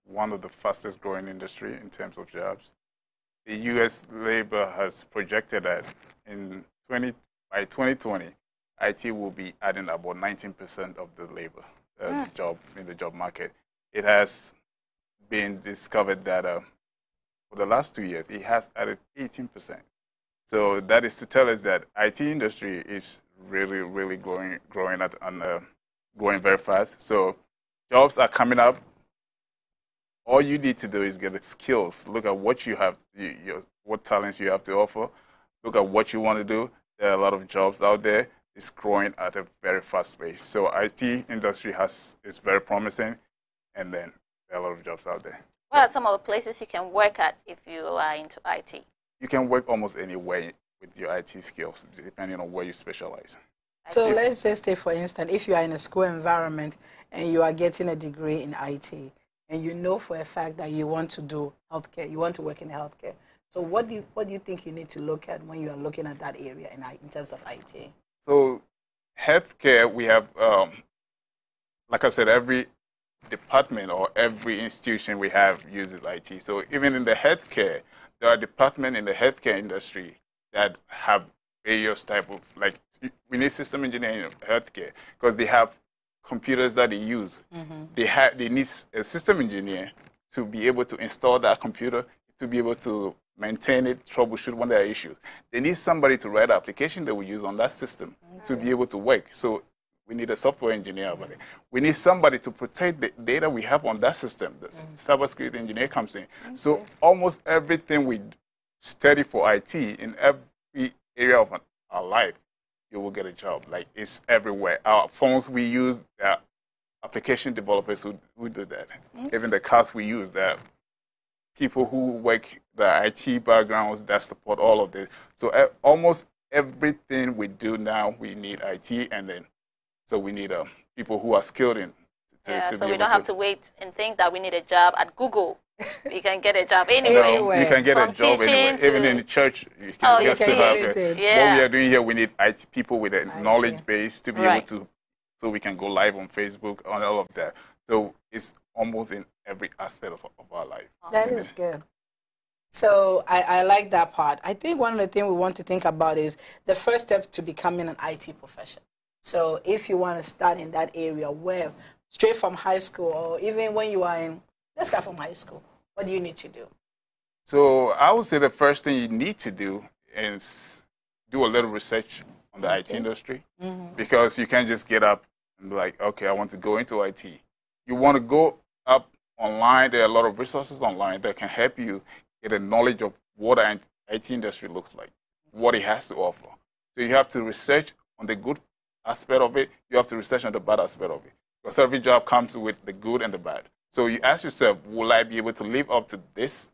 one of the fastest growing industry in terms of jobs. The U.S. labor has projected that by 2020, IT will be adding about 19% of the labor job in the job market. It has been discovered that for the last 2 years, it has added 18%. So that is to tell us that IT industry is really, really growing growing very fast. So jobs are coming up. All you need to do is get the skills. Look at what you have, what talents you have to offer. Look at what you want to do. There are a lot of jobs out there. It's growing at a very fast pace. So IT industry is very promising, and then there are a lot of jobs out there. What are some of the places you can work at if you are into IT? You can work almost anywhere with your IT skills, depending on where you specialize. So let's just say, for instance, if you are in a school environment and you are getting a degree in IT, and you know for a fact that you want to do healthcare, you want to work in healthcare. So what do you think you need to look at when you are looking at that area in terms of IT? So healthcare, we have, like I said, every department or every institution we have uses IT. So even in the healthcare, there are departments in the healthcare industry that have various type of, like, we need system engineering in healthcare because they have computers that they use. They need a system engineer to be able to install that computer, to be able to maintain it, troubleshoot when there are issues. They need somebody to write the application that we use on that system to be able to work. So we need a software engineer over there. We need somebody to protect the data we have on that system. The cybersecurity engineer comes in. So almost everything we study for IT in every area of our life, you will get a job. Like, it's everywhere. Our phones we use, there are application developers who do that. Even the cars we use, there are people who work the IT backgrounds that support all of this. So almost everything we do now, we need IT, and then so we need people who are skilled in. So we don't have to wait and think that we need a job at Google. We can get a job anywhere. You can get a job anywhere. Even in the church, you can get anything. What we are doing here, we need IT people with a knowledge base to be able to, so we can go live on Facebook and all of that. So it's almost in every aspect of our life. That is good. So I like that part. I think one of the things we want to think about is the first step to becoming an IT professional. So if you want to start in that area, where straight from high school, or even when you are in, let's start from high school, what do you need to do? So I would say the first thing you need to do is do a little research on the IT industry, because you can't just get up and be like, okay, I want to go into IT. You want to go up online. There are a lot of resources online that can help you get a knowledge of what the IT industry looks like, what it has to offer. So you have to research on the good aspect of it. You have to research on the bad aspect of it, because every job comes with the good and the bad. So you ask yourself, will I be able to live up to this?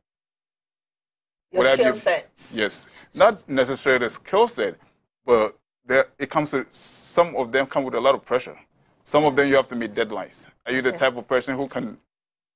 Your skill sets. Yes. Not necessarily the skill set, but it comes with, some of them come with a lot of pressure. Some of them you have to meet deadlines. Are you the type of person who can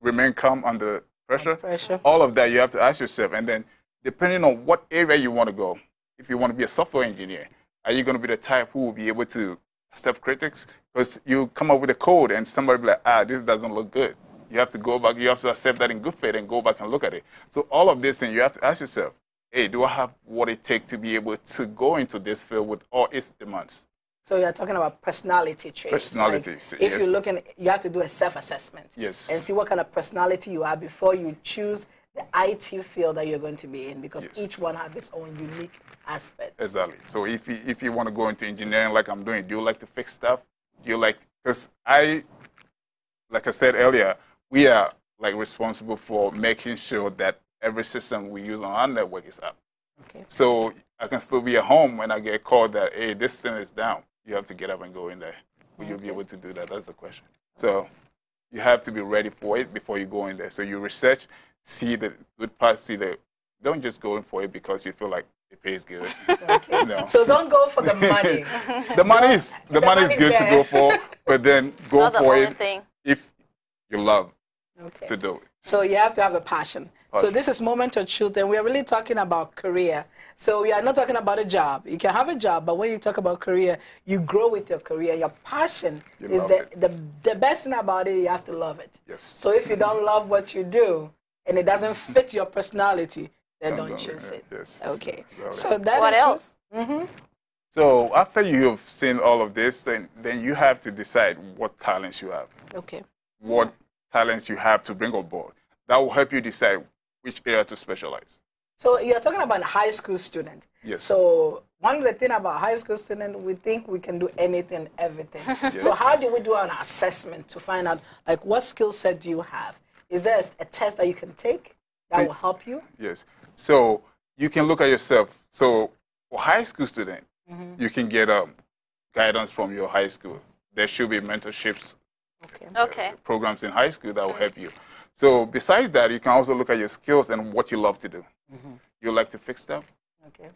remain calm under pressure? All of that you have to ask yourself. And then depending on what area you want to go, if you want to be a software engineer, are you going to be the type who will be able to accept critics? Because you come up with a code and somebody will be like, this doesn't look good. You have to go back, you have to accept that in good faith and go back and look at it. So all of this thing, you have to ask yourself, hey, do I have what it takes to be able to go into this field with all its demands? So you're talking about personality traits. Personalities, like if you're looking, you have to do a self-assessment. Yes. And see what kind of personality you are before you choose the IT field that you're going to be in, because each one has its own unique aspect. Exactly. So if you want to go into engineering like I'm doing, do you like to fix stuff? Do you like, because like I said earlier, we are like responsible for making sure that every system we use on our network is up. Okay. So I can still be at home when I get called that, hey, this thing is down. You have to get up and go in there. Will you be able to do that? That's the question. So you have to be ready for it before you go in there. So you research, see the good parts, don't just go in for it because you feel like it pays good. Okay. No. So don't go for the money. The money is good to go for, but then go for it if you love Okay. to do it. So you have to have a passion. So this is Moment of Truth, and we are really talking about career. So we are not talking about a job. You can have a job, but when you talk about career, you grow with your career. Your passion is the best thing about it. You have to love it. Yes. So if you don't love what you do, and it doesn't fit your personality, then don't choose it. Yes. Okay. Exactly. So that what else? So after you've seen all of this, then you have to decide what talents you have. Okay. What talents you have to bring on board. That will help you decide which area to specialize. So you're talking about a high school student. Yes. So one of the things about high school student, we think we can do anything, everything. Yes. So how do we do an assessment to find out, like, what skill set do you have? Is there a test that you can take that will help you? Yes. So you can look at yourself. So for high school student, you can get guidance from your high school. There should be mentorships Okay. programs in high school that will help you. So besides that, you can also look at your skills and what you love to do. You like to fix stuff? Okay.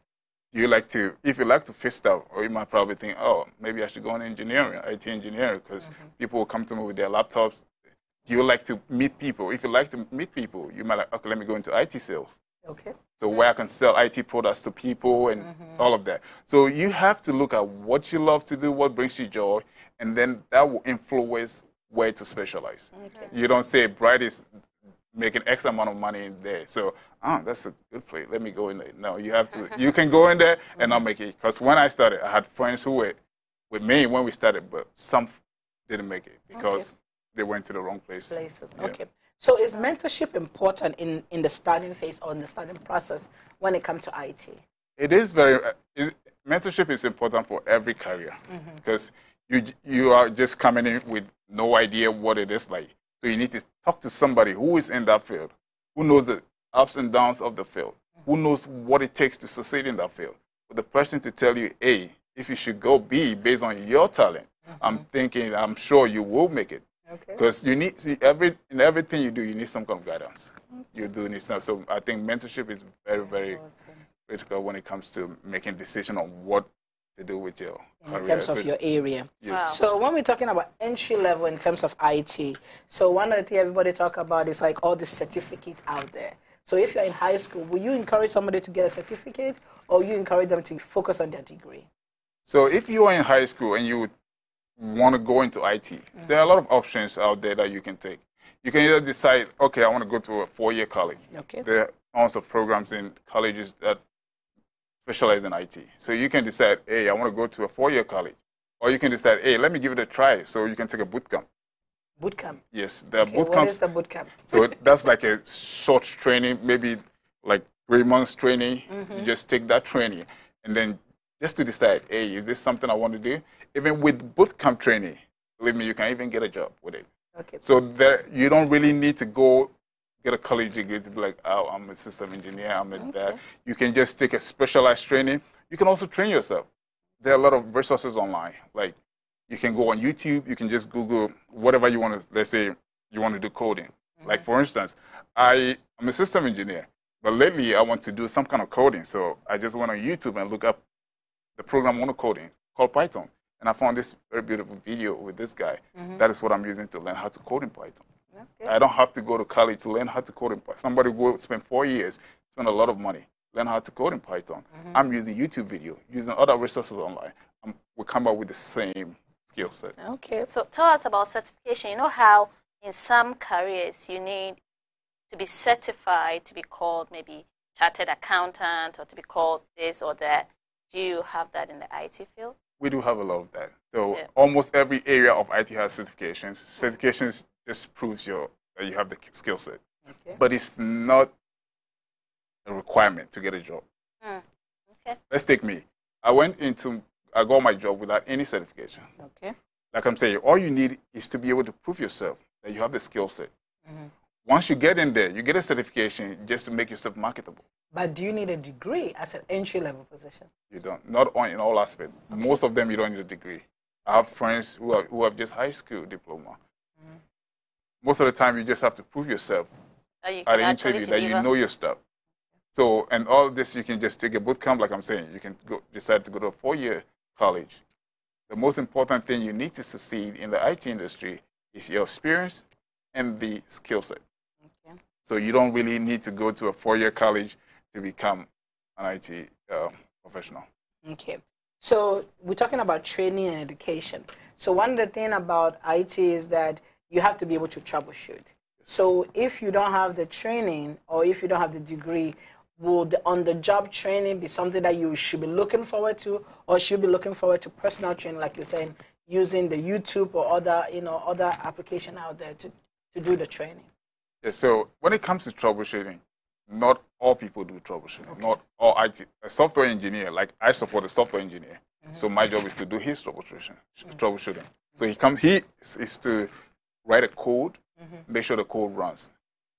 You like to, if you like to fix stuff, or you might probably think, oh, maybe I should go into engineering, IT engineering, because people will come to me with their laptops. Do you like to meet people? If you like to meet people, you might like, okay, let me go into IT sales. Okay. So where I can sell IT products to people and all of that. So you have to look at what you love to do, what brings you joy, and then that will influence where to specialize. Okay. You don't say Bright is making X amount of money in there. So, that's a good place. Let me go in there. No, you have to. You can go in there and not make it. Because when I started, I had friends who were with me when we started, but some didn't make it because they went to the wrong place. Yeah. Okay. So is mentorship important in the starting phase or in the starting process when it comes to IT? It is very. Mentorship is important for every career because you are just coming in with no idea what it is like. So you need to talk to somebody who is in that field, who knows the ups and downs of the field, who knows what it takes to succeed in that field. For the person to tell you A, if you should go B based on your talent, I'm sure you will make it. Because you need, in everything you do, you need some kind of guidance. You do need some. So I think mentorship is very, very critical when it comes to making decision on what to do with your career. In terms of your area. Yes. Wow. So when we're talking about entry level in terms of IT, so one of the things everybody talk about is like all the certificates out there. So if you're in high school, will you encourage somebody to get a certificate or you encourage them to focus on their degree? So if you are in high school and you want to go into IT, there are a lot of options out there that you can take. You can either decide, okay, I want to go to a 4-year college. Okay. There are tons of programs in colleges that specialize in IT. So you can decide, hey, I want to go to a 4-year college. Or you can decide, hey, let me give it a try. So you can take a boot camp. Boot camp? Yes, the boot camp. What is the boot camp? So that's like a short training, maybe like 3 months training. You just take that training and then just to decide, hey, is this something I want to do? Even with boot camp training, believe me, you can even get a job with it. Okay. So there, you don't really need to go get a college degree to be like, oh, I'm a system engineer, I'm a that. You can just take a specialized training. You can also train yourself. There are a lot of resources online. Like you can go on YouTube, you can just Google whatever you want to, let's say you want to do coding. Like for instance, I'm a system engineer, but lately I want to do some kind of coding. So I just went on YouTube and look up the program I want to coding called Python. And I found this very beautiful video with this guy. That is what I'm using to learn how to code in Python. Okay. I don't have to go to college to learn how to code in Python. Somebody will spend 4 years, spend a lot of money, learn how to code in Python. I'm using YouTube video, using other resources online. We come up with the same skill set. Okay. So tell us about certification. You know how in some careers you need to be certified to be called maybe chartered accountant or to be called this or that. Do you have that in the IT field? We do have a lot of that. So almost every area of IT has certifications. Certifications just proves that you have the skill set. Okay. But it's not a requirement to get a job. Okay. Let's take me. I got my job without any certification. Okay. Like I'm saying, all you need is to be able to prove yourself that you have the skill set. Once you get in there, you get a certification just to make yourself marketable. But do you need a degree as an entry-level position? You don't. Not in all aspects. Most of them, you don't need a degree. I have friends who have just high school diploma. Most of the time, you just have to prove yourself You at can an actually interview that you deliver. know your stuff. So, and all of this, you can just take a boot camp, like I'm saying. You can decide to go to a 4-year college. The most important thing you need to succeed in the IT industry is your experience and the skill set. Okay. So you don't really need to go to a 4-year college to become an IT professional. Okay. So we're talking about training and education. So one of the things about IT is that you have to be able to troubleshoot. So if you don't have the training or if you don't have the degree, will the on-the-job training be something that you should be looking forward to, or should be looking forward to personal training, like you're saying, using the YouTube or other, other application out there to do the training? Yeah, so when it comes to troubleshooting, not all people do troubleshooting. Okay. Not all IT. A software engineer, like I support a software engineer, so my job is to do his troubleshooting. So he is to write a code, make sure the code runs.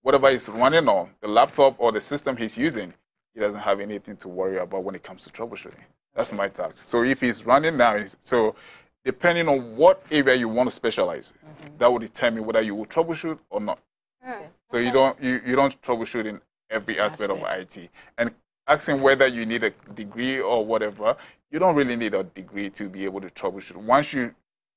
Whatever is running on the laptop or the system he's using, he doesn't have anything to worry about when it comes to troubleshooting. That's my task. So if he's running now, so depending on what area you want to specialize, that will determine whether you will troubleshoot or not. Okay. So you don't troubleshoot in every aspect of IT. And asking whether you need a degree or whatever, you don't really need a degree to be able to troubleshoot. Once you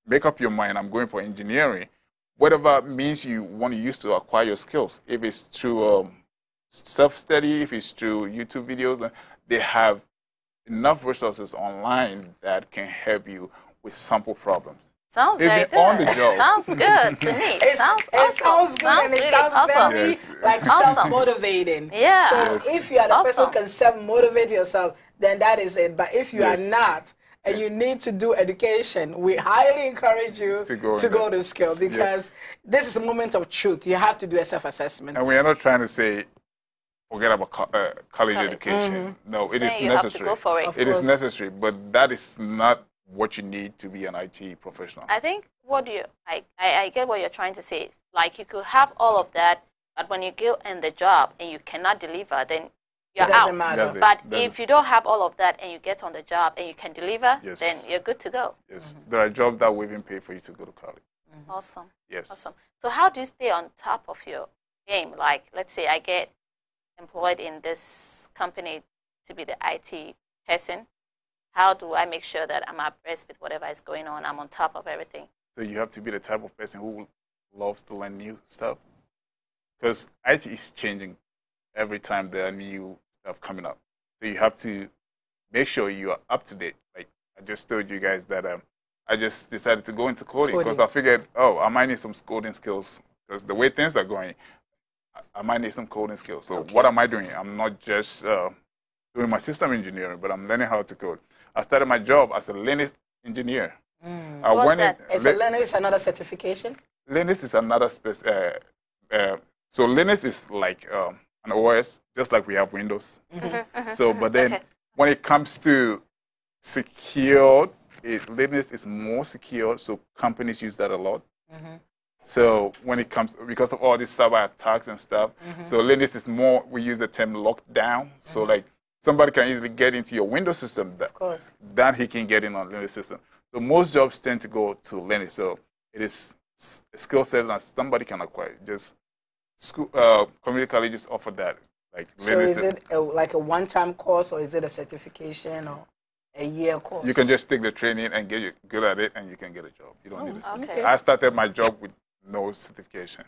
make up your mind, I'm going for engineering, whatever means you want to use to acquire your skills. If it's through self-study, if it's through YouTube videos, they have enough resources online that can help you with sample problems. Sounds very good. On the job. Sounds good to me. It sounds good, and it really sounds awesome. very like self-motivating. Yeah. So if you are the person who can self-motivate yourself, then that is it. But if you are not, and you need to do education, we highly encourage you to go to school, because this is a moment of truth. You have to do a self-assessment. And we are not trying to say, forget about college education. No, it is necessary. You have to go for it. It is necessary, but that is not what you need to be an IT professional. I think I get what you're trying to say. Like, you could have all of that, but when you go in the job and you cannot deliver, then you're out. Matter. But if you don't have all of that and you get on the job and you can deliver, then you're good to go. Yes, there are jobs that will even pay for you to go to college. Awesome. Yes. Awesome. So how do you stay on top of your game? Like, let's say I get employed in this company to be the IT person. How do I make sure that I'm abreast with whatever is going on? I'm on top of everything. So you have to be the type of person who loves to learn new stuff, because IT is changing every time there are new stuff coming up. So you have to make sure you are up to date. Like I just told you guys that I just decided to go into coding because I figured, I might need some coding skills, because the way things are going, I might need some coding skills. So what am I doing? I'm not just doing my system engineering, but I'm learning how to code. I started my job as a Linux engineer. What's that? Is it Linux another certification? Linux is another so Linux is like an OS, just like we have Windows. So, but then when it comes to secure, Linux is more secure, so companies use that a lot. So when it comes, because of all these cyber attacks and stuff, so Linux is more, we use the term lockdown. So like somebody can easily get into your Windows system, then he can get in on Linux system. So most jobs tend to go to Linux. So it is a skill set that somebody can acquire. Just school, community colleges offer that. Like so Linux is it like a one-time course, or is it a certification or a year course? You can just take the training and get good at it, and you can get a job. You don't need a I started my job with no certification.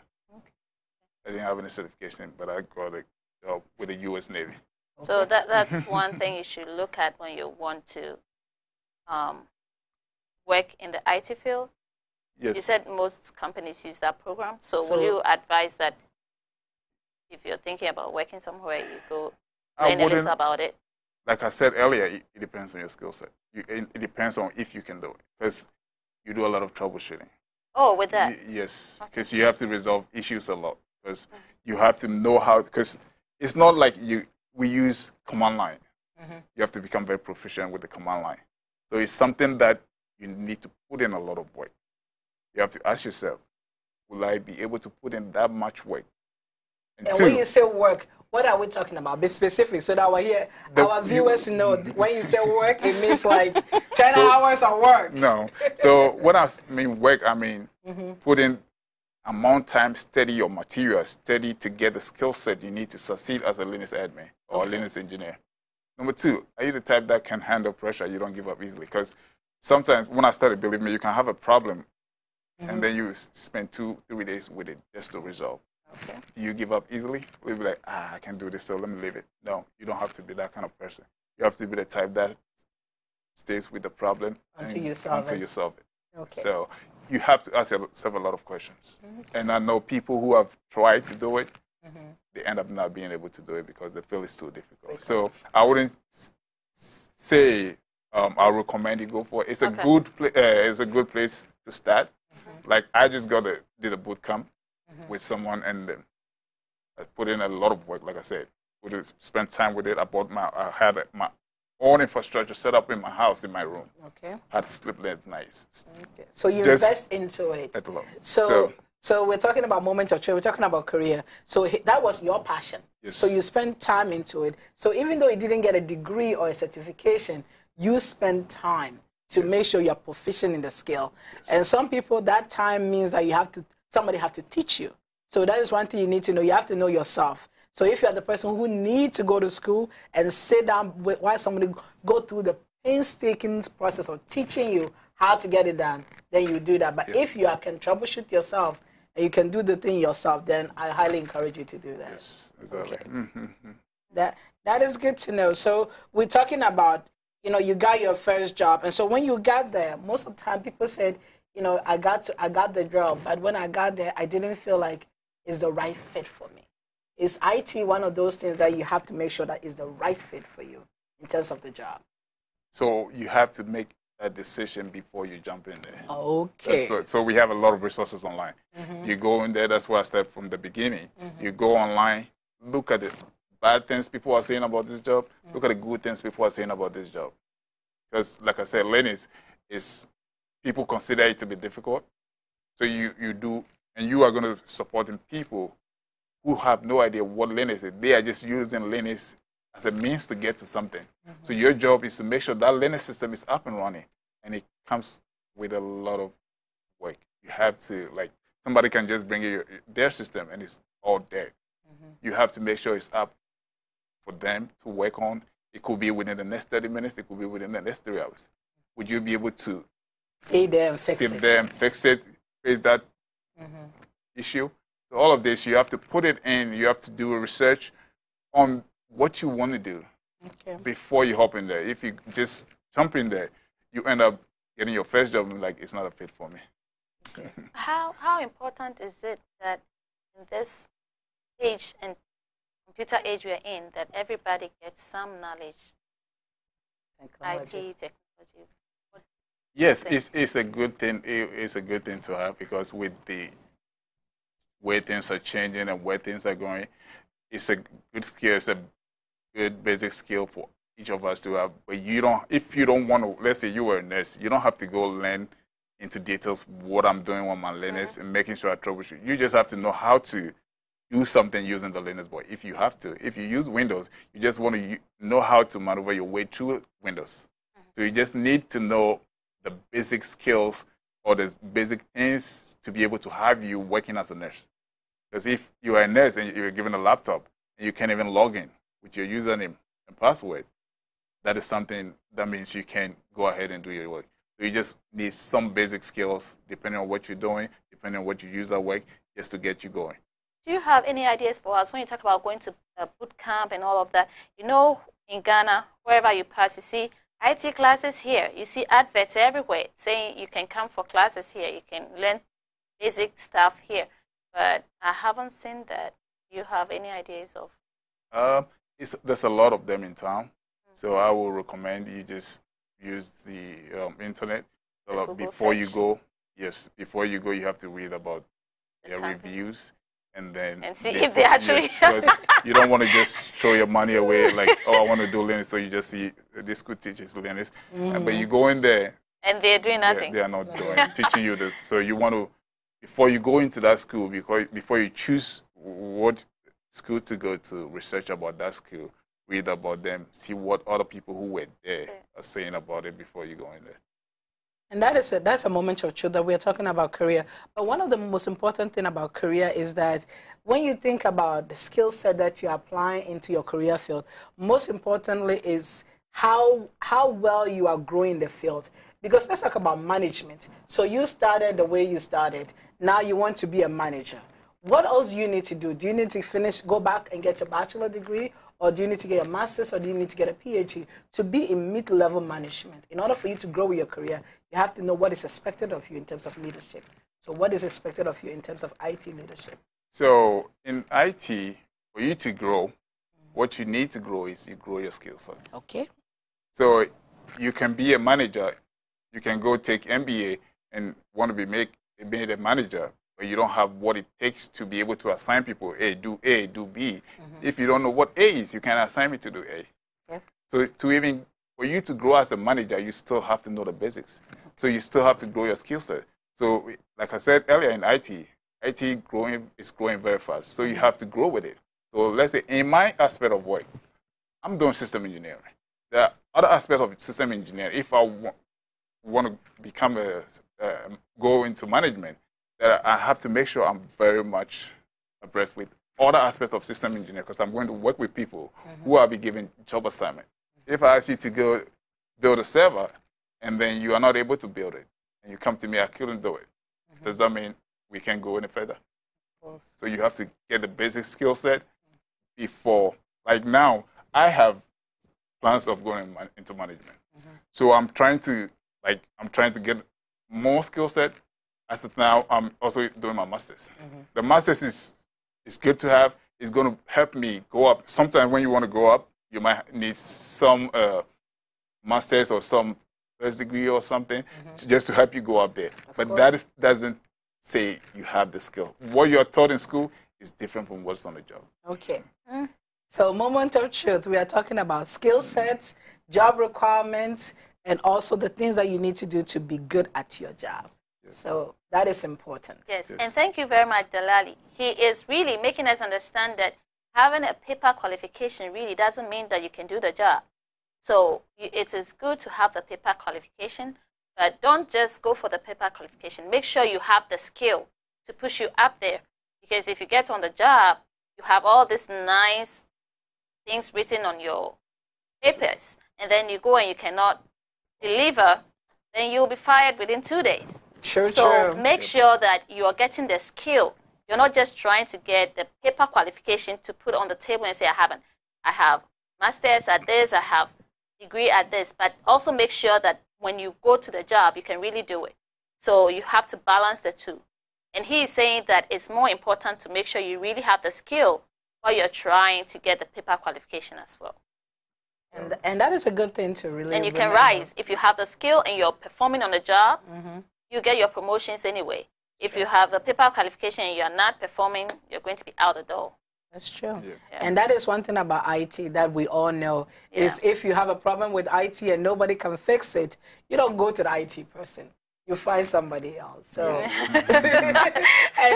I didn't have any certification, but I got a job with the U.S. Navy. So that's one thing you should look at when you want to work in the IT field. Yes. You said most companies use that program. So will you advise that if you're thinking about working somewhere, you go learn a little about it? Like I said earlier, it depends on your skill set. It depends on if you can do it, because you do a lot of troubleshooting. Oh, with that? Yes, because you have to resolve issues a lot. Because you have to know how, because it's not like we use command line. You have to become very proficient with the command line. So it's something that you need to put in a lot of work. You have to ask yourself, will I be able to put in that much work? And when you say work, what are we talking about? Be specific so that our viewers know. When you say work, it means like 10 hours of work. No. So when I mean work, I mean put in amount of time, study your material, study to get the skill set you need to succeed as a Linux admin or a Linux engineer. Number two, are you the type that can handle pressure? You don't give up easily? Because sometimes when I started, believe me, you can have a problem and then you spend 2-3 days with it just to resolve. Okay. You give up easily. We'll be like, I can't do this, so let me leave it. No, you don't have to be that kind of person. You have to be the type that stays with the problem Until you solve it. Okay. So you have to ask yourself a lot of questions. And I know people who have tried to do it, they end up not being able to do it because they feel it's too difficult. So I wouldn't say I recommend you go for it. It's a good place to start. Like I just did a boot camp with someone, and I put in a lot of work. Like I said, we spent time with it. I had my own infrastructure set up in my house, in my room. Okay. Had sleepless nights. Okay. So you invest into it. At a lot. So we're talking about moment of truth. We're talking about career. So that was your passion. Yes. So you spent time into it. So even though you didn't get a degree or a certification, you spent time to make sure you're proficient in the skill. Yes. And some people, that time means that somebody have to teach you. So that is one thing you need to know. You have to know yourself. So if you're the person who needs to go to school and sit down while somebody go through the painstaking process of teaching you how to get it done, then you do that. But if you can troubleshoot yourself and you can do the thing yourself, then I highly encourage you to do that. Yes, exactly. Okay. That is good to know. So we're talking about, you got your first job. And so when you got there, most of the time people said, I got the job, but when I got there, I didn't feel like it's the right fit for me. Is IT one of those things that you have to make sure that is the right fit for you in terms of the job? So you have to make a decision before you jump in there. Okay. So we have a lot of resources online. You go in there, that's why I started from the beginning. You go online, look at the bad things people are saying about this job, look at the good things people are saying about this job. Because like I said, learning is people consider it to be difficult. So you do, and you are going to support people who have no idea what Linux is. They are just using Linux as a means to get to something. So your job is to make sure that Linux system is up and running, and it comes with a lot of work. You have to, like, somebody can just bring you their system and it's all dead. You have to make sure it's up for them to work on. It could be within the next 30 minutes. It could be within the next 3 hours. Would you be able to sit there and fix it, face that issue? So all of this, you have to put it in. You have to do a research on what you want to do before you hop in there. If you just jump in there, you end up getting your first job and like, it's not a fit for me. How important is it that in this age and computer age we're in, that everybody gets some knowledge, IT, technology? Yes, it's a good thing. It's a good thing to have, because with the way things are changing and where things are going, it's a good skill. It's a good basic skill for each of us to have. But if you don't want to, let's say you were a nurse, you don't have to go learn into details what I'm doing on my Linux and making sure I troubleshoot. You just have to know how to do something using the Linux board. If you have to, if you use Windows, you just want to know how to maneuver your way through Windows. So you just need to know the basic skills or the basic things to be able to have you working as a nurse. Because if you are a nurse and you're given a laptop and you can't even log in with your username and password, that is something that means you can't go ahead and do your work. So you just need some basic skills depending on what you're doing, depending on what you use at work, just to get you going. Do you have any ideas for us when you talk about going to a boot camp and all of that? In Ghana, wherever you pass, you see IT classes here. You see adverts everywhere saying you can come for classes here. You can learn basic stuff here. But I haven't seen that. Do you have any ideas of? There's a lot of them in town. So I will recommend you just use the internet. Before you go, before you go, you have to read about their reviews. And see if they actually you don't want to just throw your money away like, I want to do Linux, so you just see this could teach us Linux. But you go in there and they're doing nothing. They are not teaching you this. So you want to, before you go into that school, before you choose what school to go to, research about that school, read about them, see what other people who were there are saying about it before you go in there. And that's a moment of truth that we're talking about career. But one of the most important thing about career is that when you think about the skill set that you're applying into your career field, most importantly is how well you are growing the field. Because let's talk about management. So you started the way you started. Now you want to be a manager. What else do you need to do? Do you need to go back and get your bachelor degree, or do you need to get a master's, or do you need to get a PhD to be in mid-level management? In order for you to grow your career, you have to know what is expected of you in terms of leadership. So what is expected of you in terms of IT leadership? So in IT, for you to grow, what you need to grow is you grow your skill set. Okay. So you can be a manager. You can go take MBA and want to be made a manager, but you don't have what it takes to be able to assign people A, do B. If you don't know what A is, you can assign me to do A. Yep. So for you to grow as a manager, you still have to know the basics. So you still have to grow your skill set. So like I said earlier in IT is growing very fast. So you have to grow with it. So let's say in my aspect of work, I'm doing system engineering. There are other aspects of system engineering. If I want to become go into management, that I have to make sure I'm very much abreast with other aspects of system engineering, because I'm going to work with people who I'll be given job assignment. If I ask you to go build a server and then you are not able to build it, and you come to me, I couldn't do it, does that mean we can't go any further? So you have to get the basic skill set before. Like now, I have plans of going into management. So I'm trying to get more skill set. As of now, I'm also doing my master's. The master's is good to have. It's going to help me go up. Sometimes when you want to go up, you might need some master's or some first degree or something just to help you go up there. But that doesn't say you have the skill. What you're taught in school is different from what's on the job. Okay. So moment of truth, we are talking about skill sets, job requirements, and also the things that you need to do to be good at your job. So that is important. Yes, and thank you very much, Delali. He is really making us understand that having a paper qualification really doesn't mean that you can do the job. So it is good to have the paper qualification, but don't just go for the paper qualification. Make sure you have the skill to push you up there. Because if you get on the job, you have all these nice things written on your papers, and then you go and you cannot deliver, then you'll be fired within 2 days. So make sure that you are getting the skill. You're not just trying to get the paper qualification to put on the table and say, I have master's at this, I have degree at this, but also make sure that when you go to the job, you can really do it. So you have to balance the two. And he is saying that it's more important to make sure you really have the skill while you're trying to get the paper qualification as well. And that is a good thing to really. And you can rise. If you have the skill and you're performing on the job, you get your promotions anyway. If you have the paper qualification and you're not performing, you're going to be out the door. That's true. Yeah. And that is one thing about IT that we all know, is if you have a problem with IT and nobody can fix it, you don't go to the IT person. You find somebody else. So, and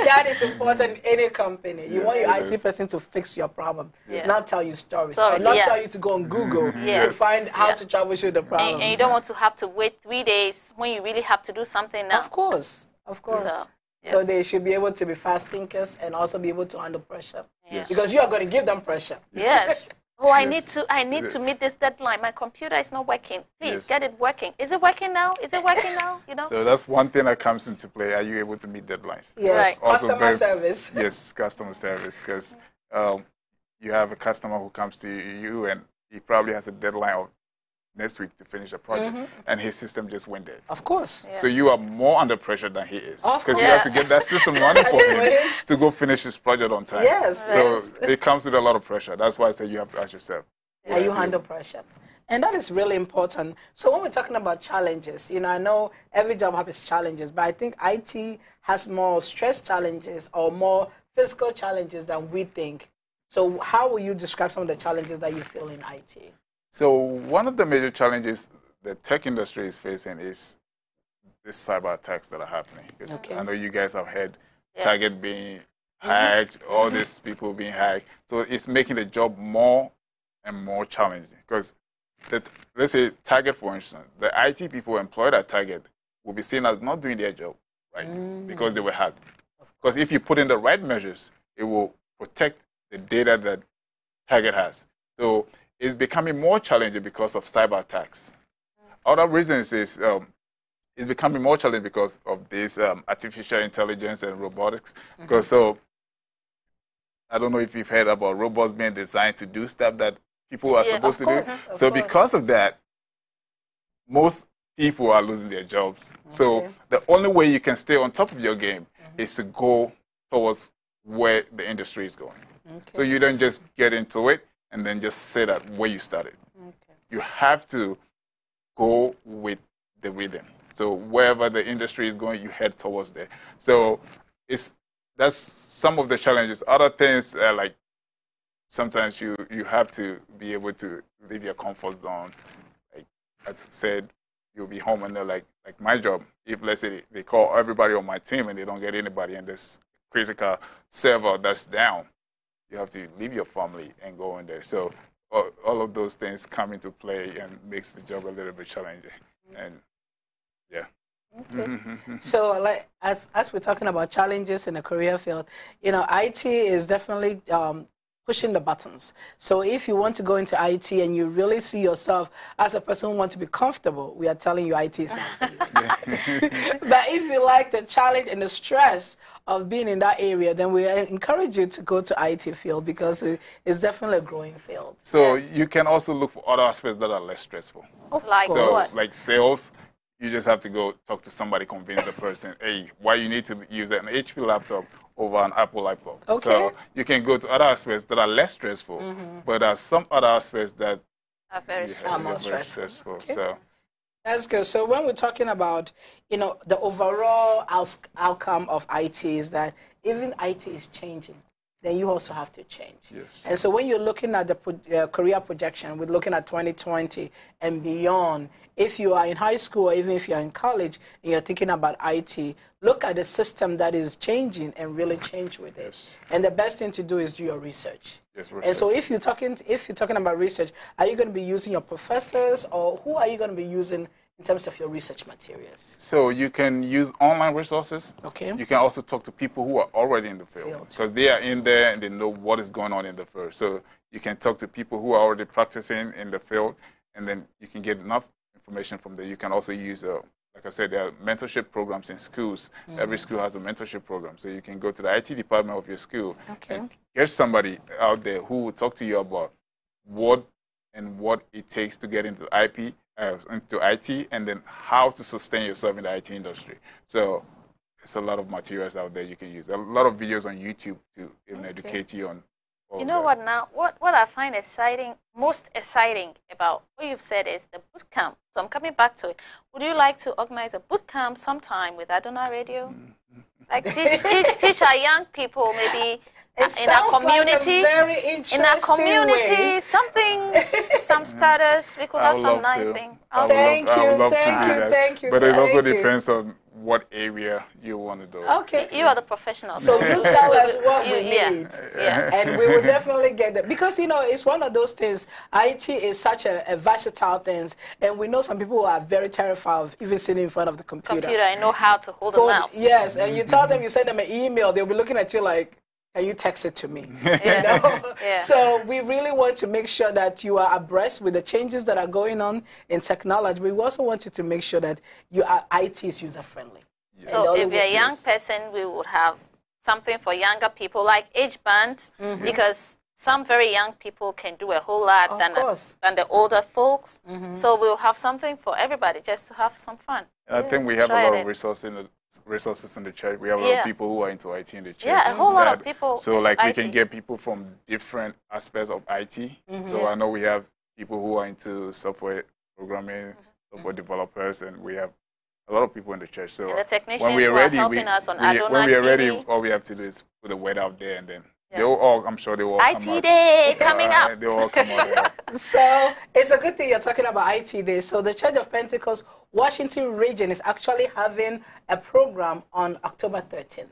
that is important in any company. You want your IT person to fix your problem, not tell you stories, or not tell you to go on Google to find how to troubleshoot the problem. And you don't want to have to wait 3 days when you really have to do something now. Of course. So they should be able to be fast thinkers and also be able to handle pressure. Because you are going to give them pressure. Yes. Oh, I need to meet this deadline. My computer is not working. Please get it working. Is it working now? Is it working now? You know. So that's one thing that comes into play. Are you able to meet deadlines? Yes. Right. Customer service. Yes, customer service. Because you have a customer who comes to you and he probably has a deadline of next week to finish a project, and his system just went dead. Of course. So you are more under pressure than he is, because you have to get that system running for him to go finish his project on time. Yes. So it comes with a lot of pressure. That's why I say you have to ask yourself. How you handle pressure. And that is really important. So when we're talking about challenges, I know every job has its challenges, but I think IT has more stress challenges or more physical challenges than we think. So how will you describe some of the challenges that you feel in IT? So one of the major challenges the tech industry is facing is these cyber attacks that are happening. I know you guys have heard Target being hacked, all these people being hacked. So it's making the job more and more challenging. Because let's say Target, for instance, the IT people employed at Target will be seen as not doing their job, right? Because they were hacked. Because if you put in the right measures, it will protect the data that Target has. So it's becoming more challenging because of cyber attacks. Other reasons is it's becoming more challenging because of this artificial intelligence and robotics. Because so, I don't know if you've heard about robots being designed to do stuff that people are supposed to do. So because of that, most people are losing their jobs. So the only way you can stay on top of your game is to go towards where the industry is going. So you don't just get into it and then just sit at where you started. You have to go with the rhythm. So wherever the industry is going, you head towards there. So that's some of the challenges. Other things like sometimes you have to be able to leave your comfort zone. Like I said, you'll be home and they're like my job. If let's say they call everybody on my team and they don't get anybody and this critical server that's down, you have to leave your family and go in there. So all of those things come into play and makes the job a little bit challenging. And yeah. Okay. So, like as we're talking about challenges in the career field, you know, IT is definitely pushing the buttons. So, if you want to go into IT and you really see yourself as a person who wants to be comfortable, we are telling you IT is not for you. But if you like the challenge and the stress of being in that area, then we encourage you to go to IT field because it's definitely a growing field. So you can also look for other aspects that are less stressful. Like what? Like sales. You just have to go talk to somebody, convince the person, hey, why you need to use an HP laptop over an Apple laptop. Okay. So you can go to other aspects that are less stressful, but there are some other aspects that Are very stressful. Okay. So That's good. So when we're talking about, you know, the overall outcome of IT is that even IT is changing, then you also have to change. Yes. And so when you're looking at the career projection, we're looking at 2020 and beyond. If you are in high school or even if you're in college and you're thinking about IT, look at the system that is changing and really change with it. Yes. And the best thing to do is do your research. Yes, and so if you're talking about research, are you going to be using your professors or who are you going to be using in terms of your research materials? So you can use online resources. Okay. You can also talk to people who are already in the field because they are in there and they know what is going on in the field. So you can talk to people who are already practicing in the field, and then you can get enough information from there. You can also use, like I said, there are mentorship programs in schools. Every school has a mentorship program. So you can go to the IT department of your school and get somebody out there who will talk to you about what it takes to get into into IT, and then how to sustain yourself in the IT industry. So there's a lot of materials out there you can use. A lot of videos on YouTube to even educate you on all You know that. what now? What I find most exciting about what you've said is the boot camp. So I'm coming back to it. Would you like to organize a boot camp sometime with Adonai Radio? Like teach our young people maybe in our community, some starters. We could have some nice thing. Thank you. But it also depends on what area you want to do. Okay. You are the professional. So you tell us what we need. Yeah. And we will definitely get that. Because, you know, it's one of those things. IT is such a versatile thing. And we know some people who are very terrified of even sitting in front of the computer. I know how to hold a mouse. Yes. And you tell them, you send them an email, they'll be looking at you like, can you text it to me? Yeah. You know? So we really want to make sure that you are abreast with the changes that are going on in technology. We also want you to make sure that IT is user-friendly. So if you're a young person, we would have something for younger people, like age bands, because some very young people can do a whole lot than the older folks. So we'll have something for everybody just to have some fun. I think we have a lot of resources in the church. We have a lot of people who are into IT in the church. Yeah, a whole lot of people. So like we can get people from different aspects of IT. So I know we have people who are into software programming, software developers, and we have a lot of people in the church. So and the technicians when we are ready, helping us on Adonai when we are ready, TV. all we have to do is put the word out there, and then I'm sure they will all IT come out. Day coming up. They will all come out. So it's a good thing you're talking about IT Day. So the Church of Pentecost Washington region is actually having a program on October 13th.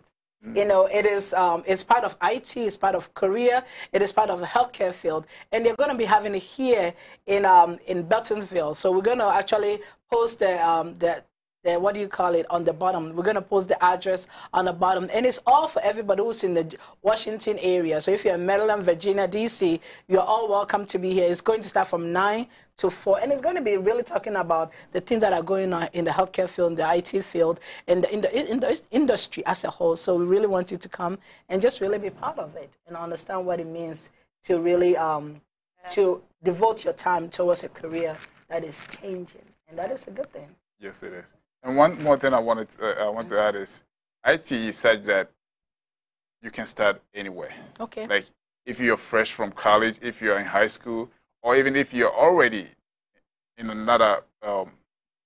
You know, it is it's part of IT, it's part of career, it is part of the healthcare field, and they're going to be having it here in Beltonsville. So we're going to actually post the what do you call it, on the bottom. We're going to post the address on the bottom. And it's all for everybody who's in the Washington area. So if you're in Maryland, Virginia, D.C., you're all welcome to be here. It's going to start from 9 to 4. And it's going to be really talking about the things that are going on in the healthcare field, in the IT field, and in the industry as a whole. So we really want you to come and just really be part of it and understand what it means to really to devote your time towards a career that is changing. And that is a good thing. Yes, it is. And one more thing I want to add is IT is such that you can start anywhere. Okay. Like if you're fresh from college, if you're in high school, or even if you're already in another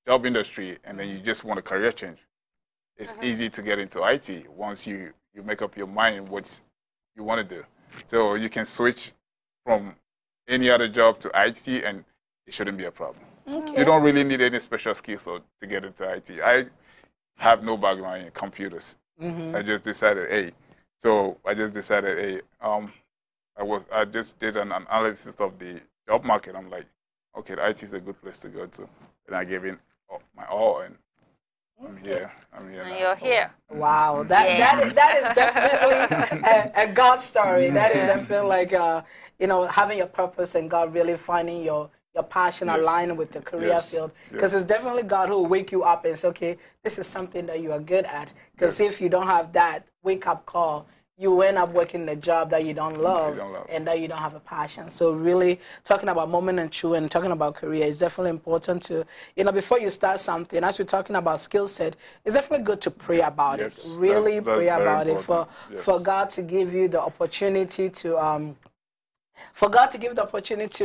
job industry and then you just want a career change, it's easy to get into IT once you make up your mind what you want to do. So you can switch from any other job to IT and it shouldn't be a problem. Okay. You don't really need any special skills to get into IT. I have no background in computers. I just decided, I just did an analysis of the job market. I'm like, okay, IT is a good place to go to, and I gave in my all, and I'm here. And you're here. Wow, that is definitely a God story. That is definitely like having your purpose and God really finding your passion aligned with the career field. Because it's definitely God who will wake you up and say, okay, this is something that you are good at. Because if you don't have that wake-up call, you end up working a job that you don't love and that you don't have a passion. So really talking about moment and truth and talking about career is definitely important to, before you start something, as we're talking about skill set, it's definitely good to pray about it. Really pray about it for God to give you the opportunity to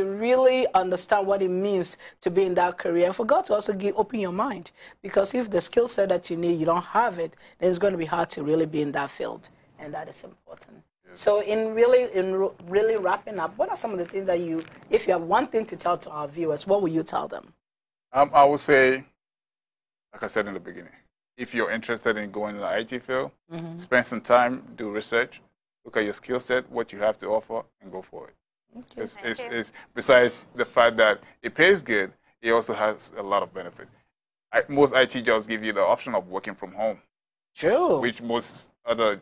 really understand what it means to be in that career, and for God to also open your mind. Because if the skill set that you need, you don't have it, then it's going to be hard to really be in that field, and that is important. Yes. So in really wrapping up, what are some of the things that if you have one thing to tell to our viewers, what will you tell them? I would say, like I said in the beginning, if you're interested in going in the IT field, spend some time, do research, look at your skill set, what you have to offer, and go for it. Okay. It's besides the fact that it pays good, it also has a lot of benefit. Most IT jobs give you the option of working from home. True. Which most other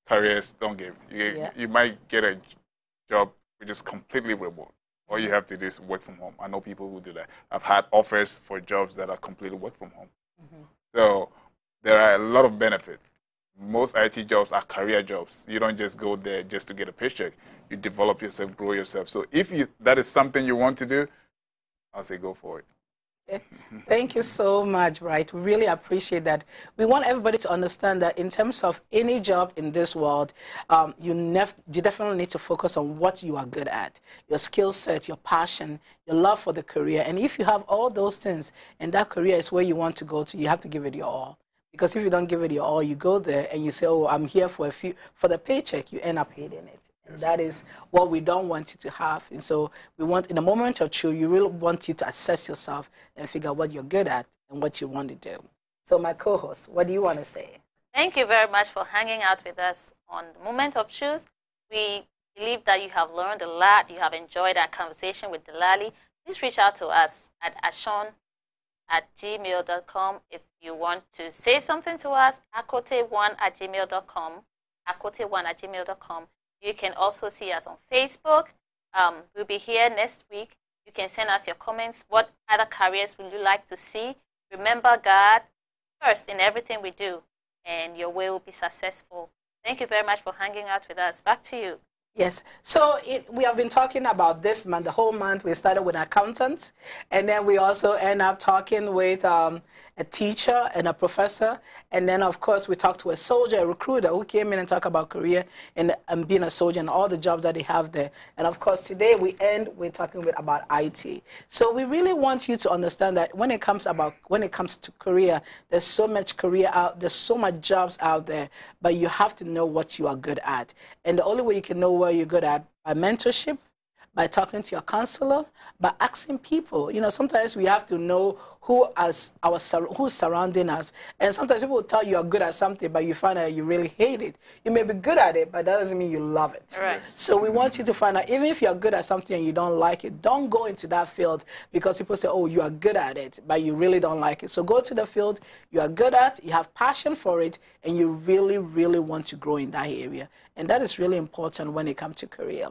careers don't give. You might get a job which is completely remote. All you have to do is work from home. I know people who do that. I've had offers for jobs that are completely work from home. So there are a lot of benefits. Most IT jobs are career jobs. You don't just go there just to get a paycheck. You develop yourself, grow yourself. So if that is something you want to do, I'll say go for it. Okay. Thank you so much, Bright. We really appreciate that. We want everybody to understand that in terms of any job in this world, you definitely need to focus on what you are good at, your skill set, your passion, your love for the career. And if you have all those things and that career is where you want to go to, you have to give it your all. Because if you don't give it your all, you go there and you say, oh, I'm here for the paycheck, you end up hating it. And that is what we don't want you to have. And so we want, in a moment or two, you really want you to assess yourself and figure out what you're good at and what you want to do. So my co-host, what do you want to say? Thank you very much for hanging out with us on the Moment of Truth. We believe that you have learned a lot. You have enjoyed our conversation with Delali. Please reach out to us at ashon@gmail.com. If you want to say something to us, akote1@gmail.com, akote1@gmail.com. You can also see us on Facebook. We'll be here next week. You can send us your comments. What other careers would you like to see? Remember God first in everything we do, and your way will be successful. Thank you very much for hanging out with us. Back to you. Yes. So we have been talking about this month, the whole month. We started with accountants, and then we also end up talking with a teacher and a professor. And then, of course, we talked to a soldier, a recruiter who came in and talked about career and being a soldier and all the jobs that they have there. And, of course, today we're talking about IT. So we really want you to understand that when it comes to career, there's so much there's so much jobs out there, but you have to know what you are good at. And the only way you can know what you're good at by mentorship, by talking to your counselor, by asking people. You know, sometimes we have to know who's surrounding us. And sometimes people will tell you you're good at something, but you find out you really hate it. You may be good at it, but that doesn't mean you love it. Right. So we want you to find out, even if you're good at something and you don't like it, don't go into that field because people say, oh, you are good at it, but you really don't like it. So go to the field you are good at, you have passion for it, and you really, really want to grow in that area. And that is really important when it comes to career.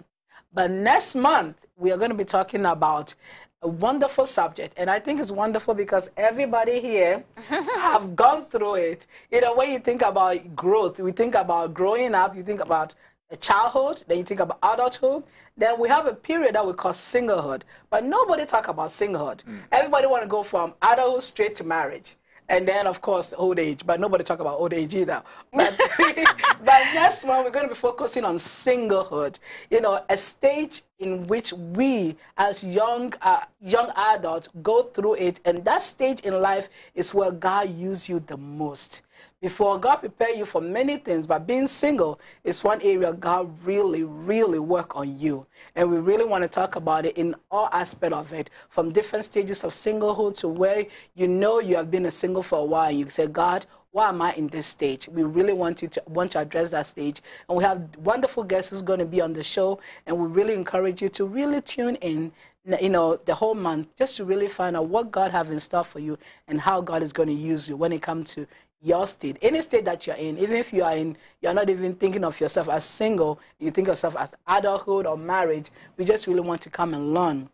But next month, we are going to be talking about a wonderful subject. And I think it's wonderful because everybody here have gone through it. You know, when you think about growth, we think about growing up, you think about childhood, then you think about adulthood. Then we have a period that we call singlehood. But nobody talk about singlehood. Everybody want to go from adulthood straight to marriage. And then, of course, old age. But nobody talk about old age either. But, but next month, we're going to be focusing on singlehood. You know, a stage in which we, as young adults, go through it. And that stage in life is where God uses you the most. Before God prepare you for many things, but being single is one area God really, really work on you. And we really want to talk about it in all aspects of it, from different stages of singlehood to where you know you have been a single for a while. And you say, God, why am I in this stage? We really want to address that stage. And we have wonderful guests who's going to be on the show. And we really encourage you to really tune in, you know, the whole month, just to really find out what God has in store for you and how God is going to use you when it comes to your state, any state that you're in. Even if you are in, you're not even thinking of yourself as single, you think of yourself as adulthood or marriage. We just really want to come and learn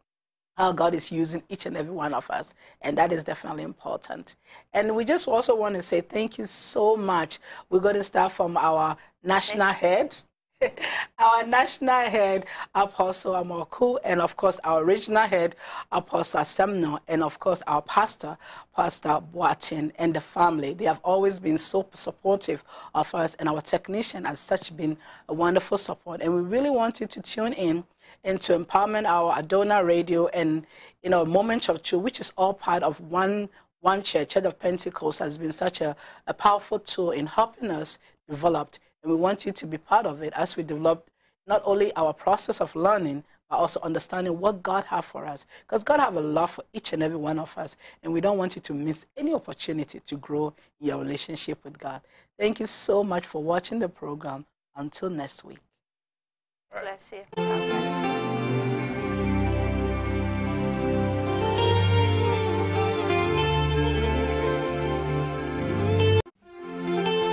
how God is using each and every one of us, and that is definitely important. And we just also want to say thank you so much. We're going to start from our national head. Our national head, Apostle Amoku, and of course our regional head, Apostle Semno, and of course our pastor, Pastor Boatin, and the family. They have always been so supportive of us, and our technician has such been a wonderful support. And we really want you to tune in into Empowerment Hour, Adonai Radio, and you know, Moment of Truth, which is all part of one church of Pentecost, has been such a powerful tool in helping us develop. And we want you to be part of it as we develop not only our process of learning, but also understanding what God has for us. Because God has a love for each and every one of us, and we don't want you to miss any opportunity to grow in your relationship with God. Thank you so much for watching the program. Until next week. Bless you. God bless you.